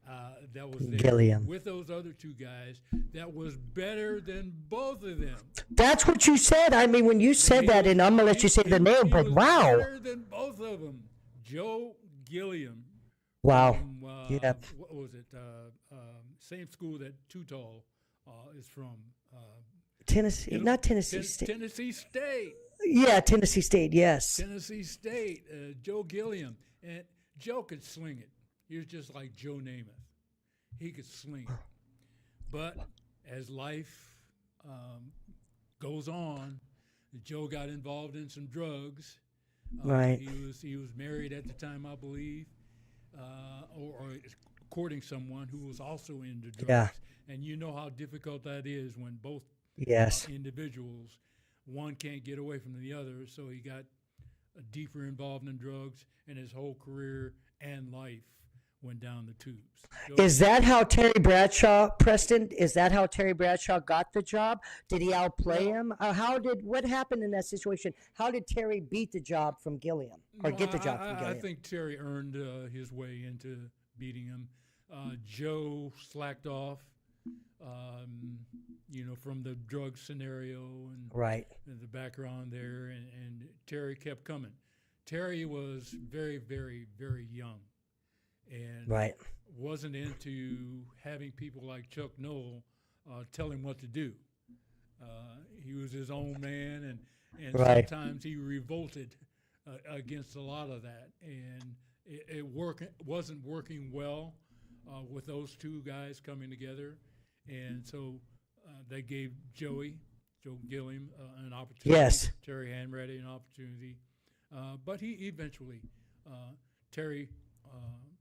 guy, that was there Gilliam. with those other two guys that was better than both of them. That's what you said. I mean, when you said that, and I'm going to let you say the name, but was wow. better than both of them. Joe Gilliam. Wow. From, Yeah. What was it? Same school that Tutal is from. Tennessee, not Tennessee State. Tennessee State. Yeah, Tennessee State, yes. Tennessee State. Joe Gilliam. And Joe could sling it. He was just like Joe Namath. He could sling it. But as life goes on, Joe got involved in some drugs. Right. He was married at the time, I believe, or courting someone who was also into drugs. Yeah. And you know how difficult that is when both Yes. individuals, one can't get away from the other. So he got deeper involved in drugs, and his whole career and life went down the tubes. So Is that how Terry Bradshaw, Preston? Is that how Terry Bradshaw got the job? Did he outplay him? What happened in that situation? How did Terry beat the job from Gilliam or get the job from Gilliam? I think Terry earned his way into beating him. Joe slacked off, from the drug scenario and Right. the background there, and Terry kept coming. Terry was very, very, very young, and Right. wasn't into having people like Chuck Noll tell him what to do. He was his own man, and Right. sometimes he revolted against a lot of that, and it wasn't working well with those two guys coming together, and so they gave Joe Gilliam an opportunity. Yes. Terry Hanratty an opportunity, but he eventually Terry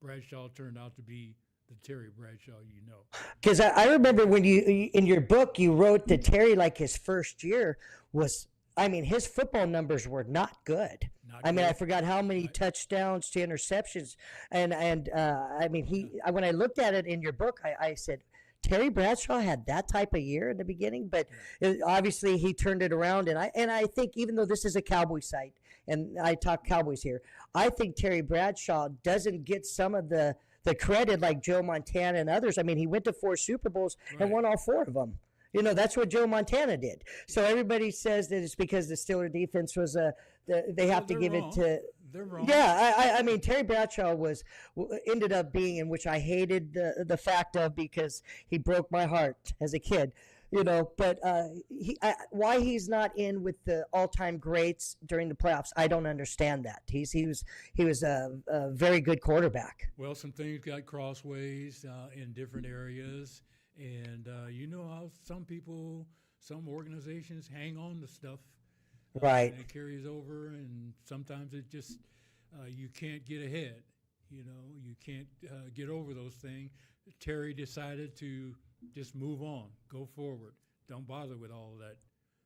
Bradshaw turned out to be the Terry Bradshaw you know. Because I remember when you in your book you wrote that Terry, like his first year was, I mean, his football numbers were not good. Not I mean, I good. forgot how many touchdowns to interceptions, and I mean, when I looked at it in your book, I said, Terry Bradshaw had that type of year in the beginning, but obviously he turned it around. And I think even though this is a Cowboy site and I talk Cowboys here, I think Terry Bradshaw doesn't get some of the credit like Joe Montana and others. I mean, he went to 4 Super Bowls and Right. won all 4 of them. You know, that's what Joe Montana did. So everybody says that it's because the Steeler defense was they have to They're give wrong. it to. They're wrong. Yeah, I mean, Terry Bradshaw ended up being, in which I hated the fact of, because he broke my heart as a kid, you know. But why he's not in with the all-time greats during the playoffs, I don't understand that. He was a very good quarterback. Well, some things got crossways in different areas, and you know how some organizations hang on to stuff. Right. And it carries over, and sometimes it just you can't get ahead. You can't get over those things. Terry decided to just move on, go forward. Don't bother with all of that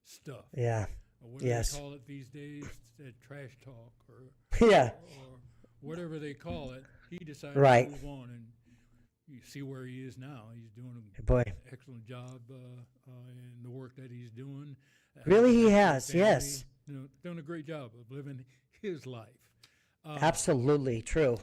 stuff. Yeah. What do Yes. they call it these days? That trash talk or Yeah. or whatever they call it. He decided Right. to move on, and you see where he is now. He's doing an Boy. excellent job in the work that he's doing. Really, he With has. family, Yes. Doing a great job of living his life. Absolutely true.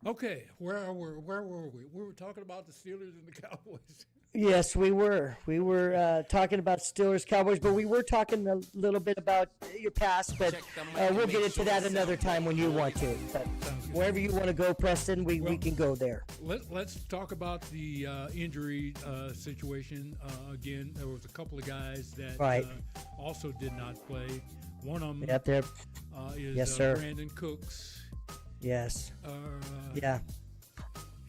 Okay, where were we? We were talking about the Steelers and the Cowboys. Yes, we were. We were talking about Steelers, Cowboys, but we were talking a little bit about your past, but we'll get into that another time when you want to. But wherever you want to go, Preston, we can go there. Let's talk about the injury situation. Again, there was a couple of guys that Right. also did not play. One of them Yep, there. is Yes, sir. Brandon Cooks. Yes. Yeah. Yeah.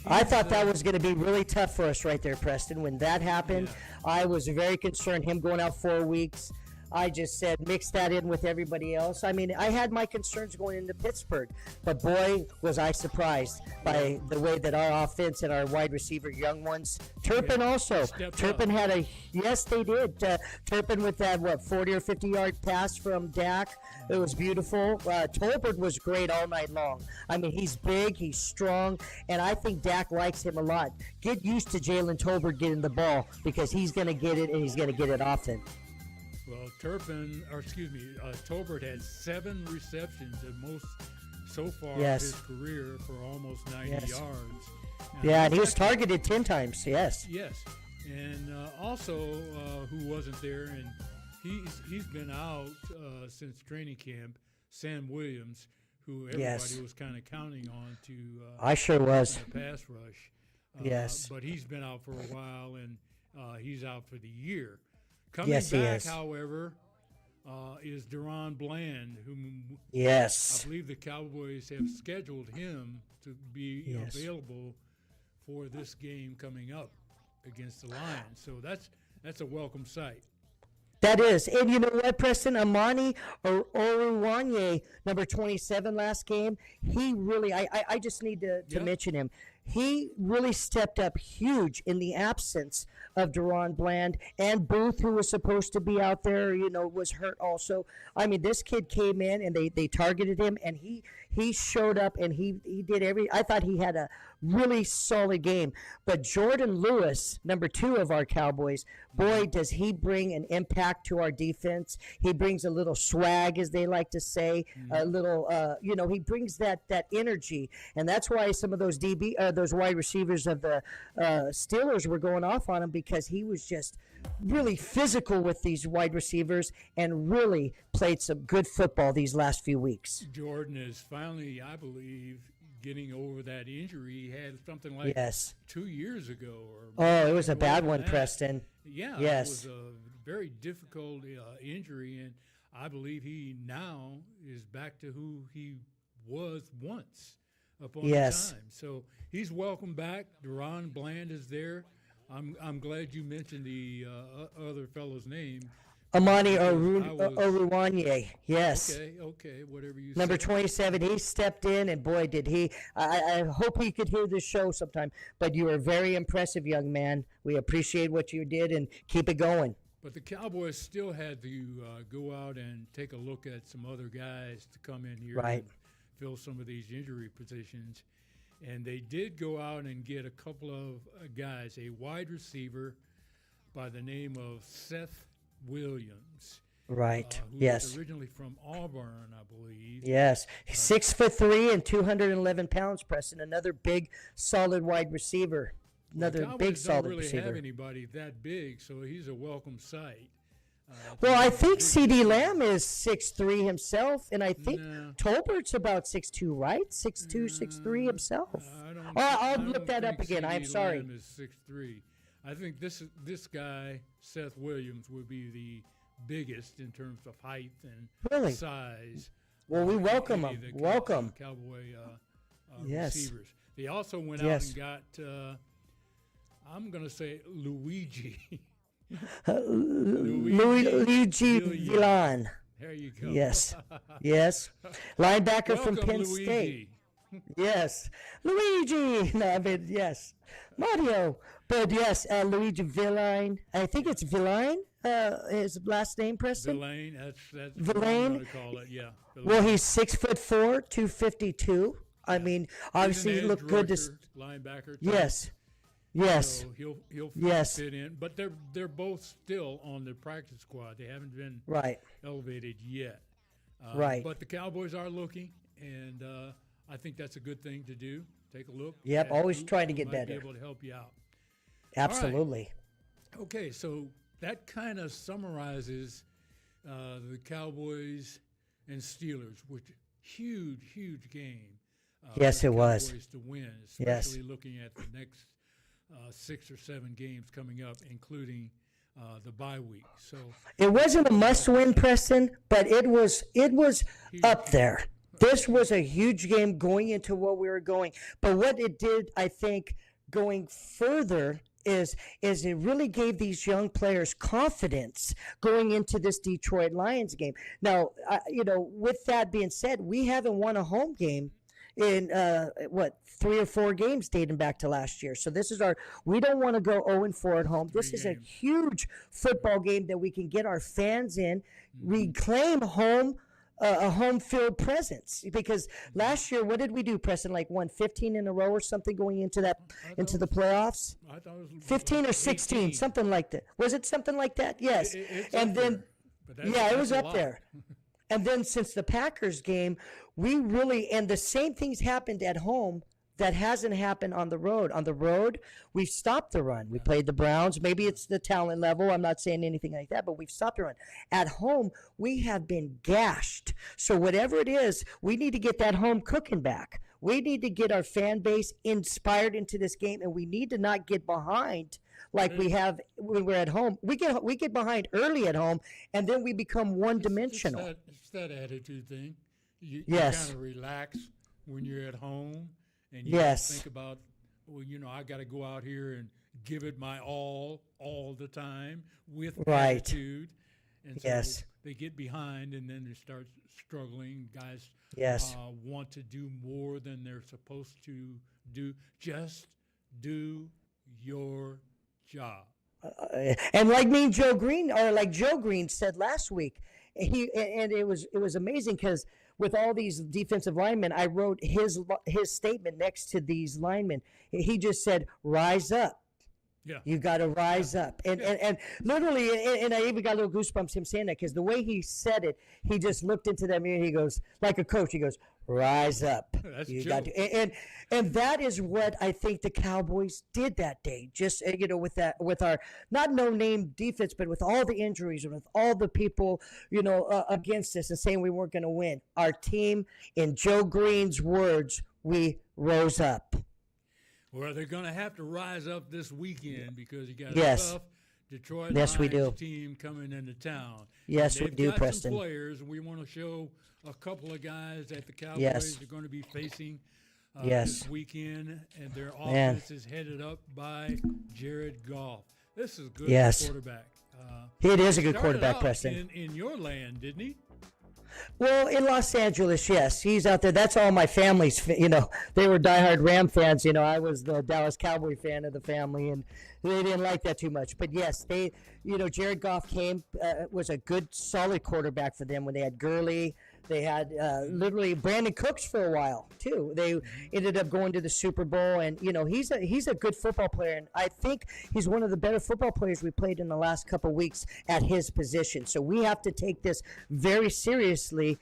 I thought that was going to be really tough for us right there, Preston. When that happened, I was very concerned, him going out 4 weeks. I just said mix that in with everybody else. I mean, I had my concerns going into Pittsburgh, but boy, was I surprised by the way that our offense and our wide receiver, young ones, Turpin also. Turpin had a, yes, they did. Turpin with that, 40 or 50-yard pass from Dak. It was beautiful. Tolbert was great all night long. I mean, he's big, he's strong, and I think Dak likes him a lot. Get used to Jalen Tolbert getting the ball because he's going to get it, and he's going to get it often. Well, Tolbert had 7 receptions at most so far in his career for almost 90 yards. Now, yeah, and he was targeted 10 times, yes. Yes, and also who wasn't there, and he's been out since training camp, Sam Williams, who everybody was kind of counting on to I sure was. the pass rush. Yes. But he's been out for a while, and he's out for the year. Coming back, however, is Deron Bland, whom I believe the Cowboys have scheduled him to be available for this game coming up against the Lions. So that's a welcome sight. That is. And you know what, Preston? Amani Oruwanye, number 27 last game, he really, I just need to mention him. He really stepped up huge in the absence of Deron Bland, and Booth, who was supposed to be out there, was hurt also. I mean, this kid came in and they targeted him, and he showed up and he did I thought he had a really solid game. But Jordan Lewis, number 2 of our Cowboys, boy, does he bring an impact to our defense. He brings a little swag, as they like to say, a little, he brings that energy, and that's why some of those those wide receivers of the Steelers were going off on him, because he was just really physical with these wide receivers and really played some good football these last few weeks. Jordan is finally, I believe, getting over that injury. He had something like 2 years ago. It was a bad one, Preston. Yeah, it was a very difficult injury, and I believe he now is back to who he was once upon a time. So he's welcome back. Deron Bland is there. I'm glad you mentioned the other fellow's name. Amani Oruwanye, yes. Okay, whatever you Number said. 27, he stepped in, and boy, did he. I hope he could hear this show sometime, but you were very impressive, young man. We appreciate what you did, and keep it going. But the Cowboys still had to go out and take a look at some other guys to come in here and fill some of these injury positions. And they did go out and get a couple of guys, a wide receiver by the name of Seth Williams. Right. Who was originally from Auburn, I believe. Yes. 6'3" and 211 pounds, Preston. Another big, solid wide receiver. Another big, solid receiver. Don't really have anybody that big, so he's a welcome sight. Well, I think C.D. Lamb is 6'3" himself, and I think Tolbert's about 6'2", right? 6'2", 6'3" himself. I'll look that up again. I'm sorry. Lamb is 6'3". I think this guy, Seth Williams, would be the biggest in terms of height and size. Well, we welcome him. Welcome. Cowboy receivers. They also went out and got, I'm going to say, Luigi. Luigi Villan. There you go. Yes. Yes. Linebacker from Welcome, Penn Luigi. State. Yes. Luigi. No, I mean, yes. Mario. But yes, Luigi Villain. I think it's Villain, his last name, Preston. Villain, that's what I'm Villain. going to call it, yeah. Well, Villain. he's 6'4", 252. I mean, obviously He's he an looked edge good to. rusher, linebacker. type, Yes. Yes. So he'll Yes. fit in. But they're both still on the practice squad. They haven't been Right. elevated yet. Right. But the Cowboys are looking, and I think that's a good thing to do. Take a look. Yep, at always who trying to get might better. Be able to help you out. Absolutely. Okay, so that kind of summarizes the Cowboys and Steelers, which huge game. Yes, for it the was. Cowboys to win, Yes. especially looking at the next 6 or 7 games coming up, including the bye week. So It wasn't a must-win, Preston, but it was up there. This was a huge game going into what we were going. But what it did, I think, going further is it really gave these young players confidence going into this Detroit Lions game. Now, with that being said, we haven't won a home game in 3 or 4 games dating back to last year. So this is we don't want to go 0-4 at home. This is a huge football game that we can get our fans in, reclaim a home field presence, because last year, what did we do, Preston? Like won 15 in a row or something going into the playoffs? I thought it was 15 or 16, 18. something like that. Was it something like that? Yes. It's And up then there, but that's- it that's was a up lot. there. And then since the Packers game, we really, and the same things happened at home that hasn't happened on the road. On the road, we've stopped the run. We played the Browns. Maybe it's the talent level. I'm not saying anything like that, but we've stopped the run. At home, we have been gashed. So whatever it is, we need to get that home cooking back. We need to get our fan base inspired into this game, and we need to not get behind like we have when we're at home. We get behind early at home, and then we become one-dimensional. It's that attitude thing. You Yes. kind of relax when you're at home, and you Yes. think about, well, I got to go out here and give it my all the time with Right. attitude. And so Yes. they get behind, and then they start struggling. Guys Yes. want to do more than they're supposed to do. Just do your job. And like Joe Green said last week, it was amazing because with all these defensive linemen, I wrote his statement next to these linemen. He just said, "Rise up." Yeah. You got to rise up. And literally, and I even got a little goosebumps him saying that, because the way he said it, he just looked into that mirror. He goes, like a coach, he goes, "Rise up." That's You Joe. got to, and that is what I think the Cowboys did that day. Just with our not no name defense, but with all the injuries and with all the people against us and saying we weren't going to win. Our team, in Joe Green's words, we rose up. Well, they're going to have to rise up this weekend because you got Yes. a tough Detroit Yes, we Lions do. team coming into town. Yes, And we they've do, got Preston. some players, and we want to show a couple of guys that the Cowboys Yes. are going to be facing Yes. this weekend, and their Man. offense is headed up by Jared Goff. This is good Yes. quarterback. It is a good Started quarterback, out Preston. in your land, didn't he? Well, in Los Angeles, yes, he's out there. That's all my family's. They were diehard Ram fans. I was the Dallas Cowboy fan of the family, and they didn't like that too much. But yes, Jared Goff was a good, solid quarterback for them when they had Gurley. They had literally Brandon Cooks for a while too. They ended up going to the Super Bowl, and he's a good football player, and I think he's one of the better football players we played in the last couple weeks at his position. So we have to take this very seriously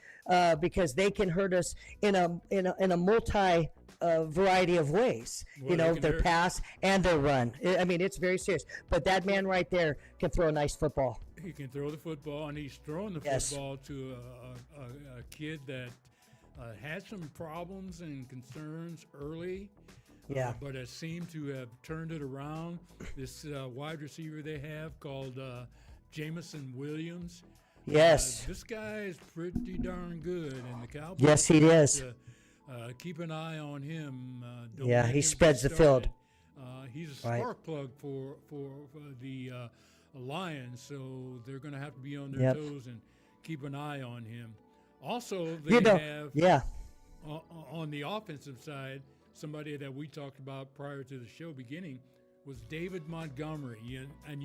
because they can hurt us in a multi variety of ways. Well, Their pass and their run. I mean, it's very serious. But that man right there can throw a nice football. He can throw the football, and he's throwing the Yes. football to a kid that had some problems and concerns early, Yeah. but has seemed to have turned it around. This wide receiver they have called Jamison Williams. Yes. This guy is pretty darn good, and the Cowboys Yes, he have is. to, keep an eye on him. Don't Yeah, let he him spreads get the field. started. He's a Right. spark plug for the Lions, so they're going to have to be on their Yep. toes and keep an eye on him. Also, they have on the offensive side, somebody that we talked about prior to the show beginning was David Montgomery. And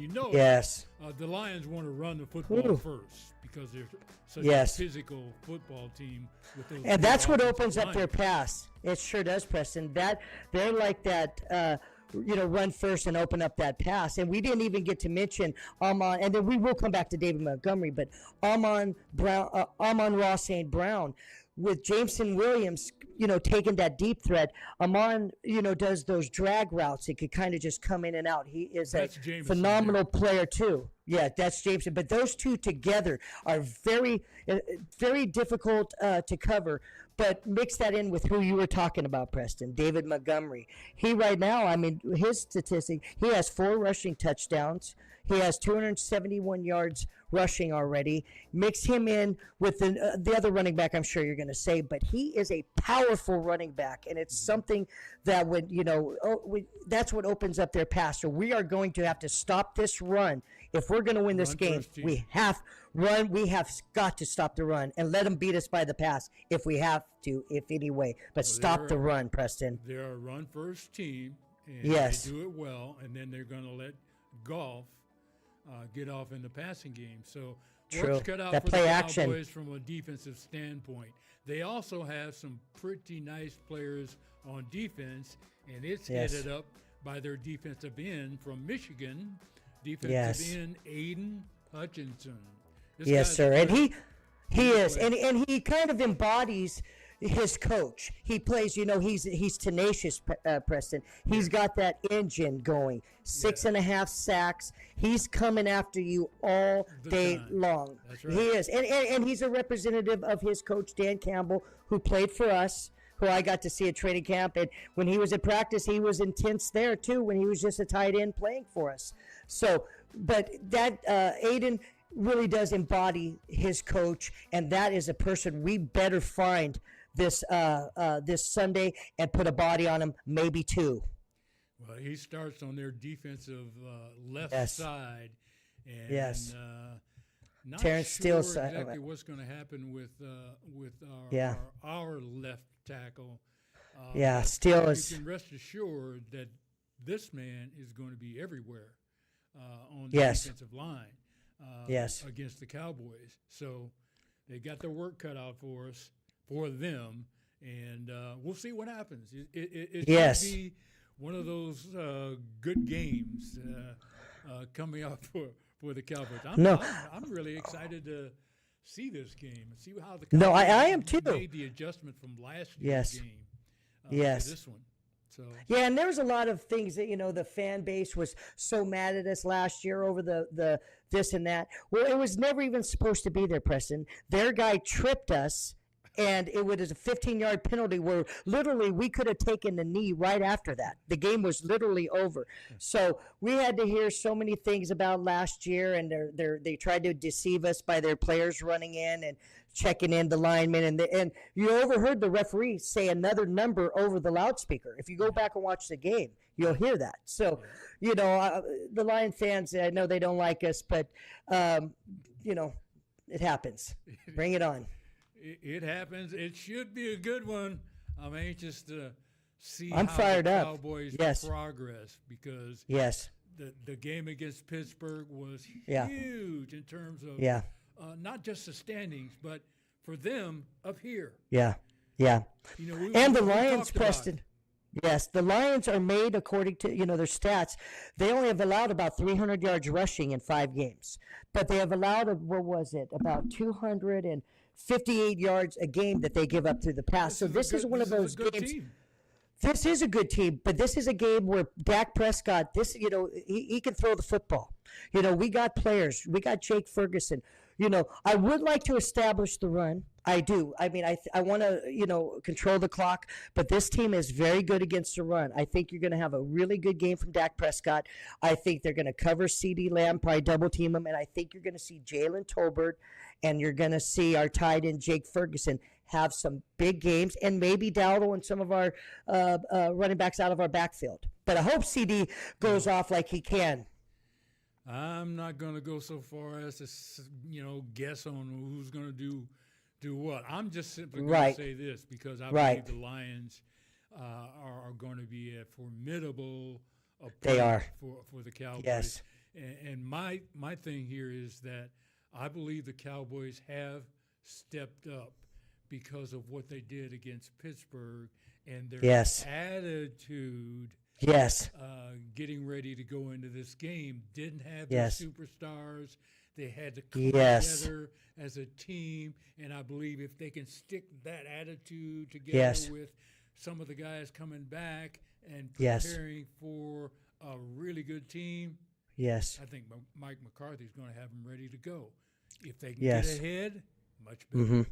the Lions want to run the football first because they're such a physical football team. With those and that's what opens up their pass. It sure does, Preston. That they're like that. Run first and open up that pass. And we didn't even get to mention Amon, and then we will come back to David Montgomery, but Amon-Ra St. Brown with Jameson Williams, taking that deep threat. Amon, does those drag routes. It could kind of just come in and out. He is a phenomenal player too. Yeah, that's Jameson. But those two together are very, very difficult to cover. But mix that in with who you were talking about, Preston, David Montgomery. He right now, his statistic, he has 4 rushing touchdowns. He has 271 yards rushing already. Mix him in with the other running back, I'm sure you're going to say, but he is a powerful running back, and it's something that would, that's what opens up their pass. So we are going to have to stop this run. If we're going to win this game, we have got to stop the run and let them beat us by the pass if we have to, if any way. But stop the run, Preston. They're a run-first team, and they do it well, and then they're going to let Goff get off in the passing game. So work's cut out for the Cowboys from a defensive standpoint. They also have some pretty nice players on defense, and it's headed up by their defensive end from Michigan, defensive end Aiden Hutchinson. Yes, sir. And he is, and he kind of embodies his coach. He plays, he's tenacious, Preston. He's got that engine going. 6.5 sacks. He's coming after you all day long. That's right. He is. And he's a representative of his coach, Dan Campbell, who played for us, who I got to see at training camp. And when he was at practice, he was intense there, too, when he was just a tight end playing for us. So, but that Aiden really does embody his coach, and that is a person we better find this Sunday and put a body on him, maybe 2. Well, he starts on their defensive left side, and not Terrence sure Steele's exactly what's going to happen with our left tackle. Steele is. You can rest assured that this man is going to be everywhere on the defensive line against the Cowboys. So they got their work cut out for them, and we'll see what happens. It should be one of those good games coming up for the Cowboys. I'm really excited to see this game and see how the Cowboys I am too. Made the adjustment from last year's game to this one. So. Yeah, and there was a lot of things that, the fan base was so mad at us last year over the this and that. Well, it was never even supposed to be there, Preston. Their guy tripped us, and it was a 15-yard penalty where literally we could have taken the knee right after that. The game was literally over. So we had to hear so many things about last year, and they tried to deceive us by their players running in and checking in the linemen, and you overheard the referee say another number over the loudspeaker. If you go back and watch the game, you'll hear that. So, the Lion fans, I know they don't like us, but, it happens. Bring it on. It happens. It should be a good one. I'm anxious to see I'm how fired the up. Cowboys progress because the game against Pittsburgh was huge in terms of not just the standings, but for them up here. Yeah. And the Lions, Preston. Yes, the Lions are made according to, their stats. They only have allowed about 300 yards rushing in 5 games. But they have allowed, about 258 yards a game that they give up through the pass. So this is one of those games. This is a good team, but this is a game where Dak Prescott, he can throw the football. We got players. We got Jake Ferguson. I would like to establish the run. I do. I want to, control the clock, but this team is very good against the run. I think you're going to have a really good game from Dak Prescott. I think they're going to cover CeeDee Lamb, probably double team him, and I think you're going to see Jalen Tolbert, and you're going to see our tight end Jake Ferguson have some big games, and maybe Dowdle and some of our running backs out of our backfield. But I hope CD goes off like he can. I'm not going to go so far as to guess on who's going to do what. I'm just simply going Right. to say this because I Right. believe the Lions are going to be a formidable opponent They are. for the Cowboys. Yes. And my thing here is that I believe the Cowboys have stepped up because of what they did against Pittsburgh and their Yes. attitude. Yes. Getting ready to go into this game, didn't have Yes. the superstars. They had to come Yes. together as a team, and I believe if they can stick that attitude together Yes. with some of the guys coming back and Yes. preparing for a really good team, Yes. I think Mike McCarthy's going to have them ready to go. If they can Yes. get ahead, much better. Mm-hmm.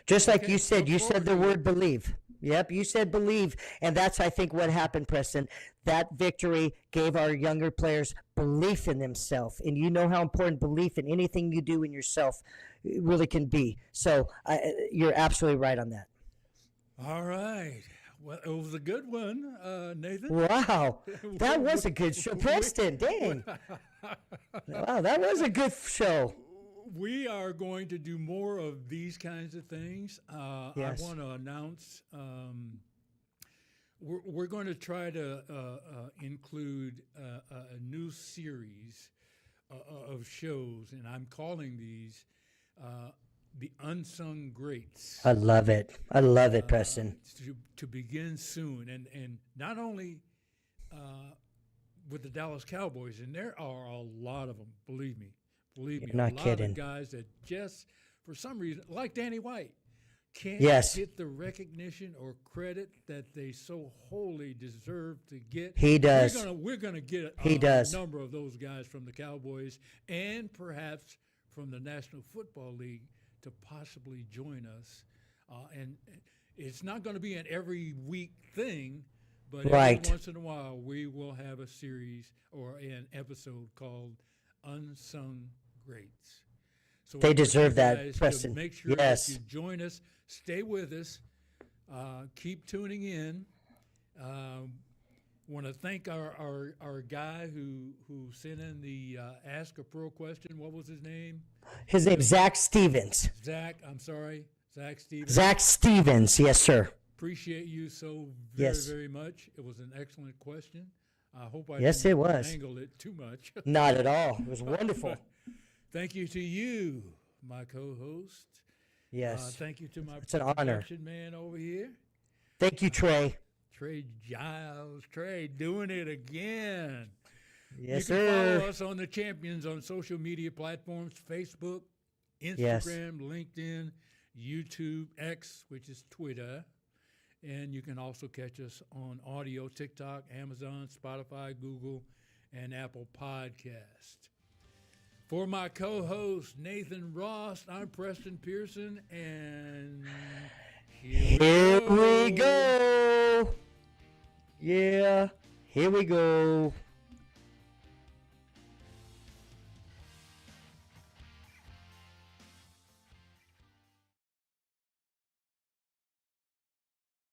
Just like Okay, you said look forward the to word it. believe. Yep, you said believe. And that's, I think, what happened, Preston. That victory gave our younger players belief in themselves. And you know how important belief in anything you do in yourself really can be. So you're absolutely right on that. All right. Well, it was a good one, Nathan. Wow. That was a good show. Preston, dang. Wow, that was a good show. We are going to do more of these kinds of things. Yes. I want to announce we're going to try to include a new series of shows, and I'm calling these the Unsung Greats. I love it. I love it, Preston. To begin soon, and not only with the Dallas Cowboys, and there are a lot of them, believe me. Believe me, You're not a lot kidding. of guys that just, for some reason, like Danny White, can't Yes. get the recognition or credit that they so wholly deserve to get. He does. We're gonna get He a does. number of those guys from the Cowboys and perhaps from the National Football League to possibly join us. And it's not going to be an every week thing, but Right. every once in a while we will have a series or an episode called Unsung Greats. So They I want deserve you that, guys to Preston. Make sure Yes. that you join us. Stay with us. Keep tuning in. Want to thank our guy who sent in the Ask a Pro question. What was his name? His name's Zach Stevens. Zach. I'm sorry, Zach Stevens. Zach Stevens, yes, sir. Appreciate you so very, Yes. very much. It was an excellent question. I hope I Yes, didn't it was. mangle it too much. Not at all. It was wonderful. Thank you to you, my co-host. Yes. Thank you to my It's an honor. production man over here, Thank you, Trey. Trey Giles. Trey doing it again. Yes, you can follow sir. us on the Champions on social media platforms, Facebook, Yes. Instagram, LinkedIn, YouTube, X, which is Twitter. And you can also catch us on audio, TikTok, Amazon, Spotify, Google, and Apple Podcast. For my co-host, Nathan Ross, I'm Preston Pearson, and Here we go. Yeah, here we go.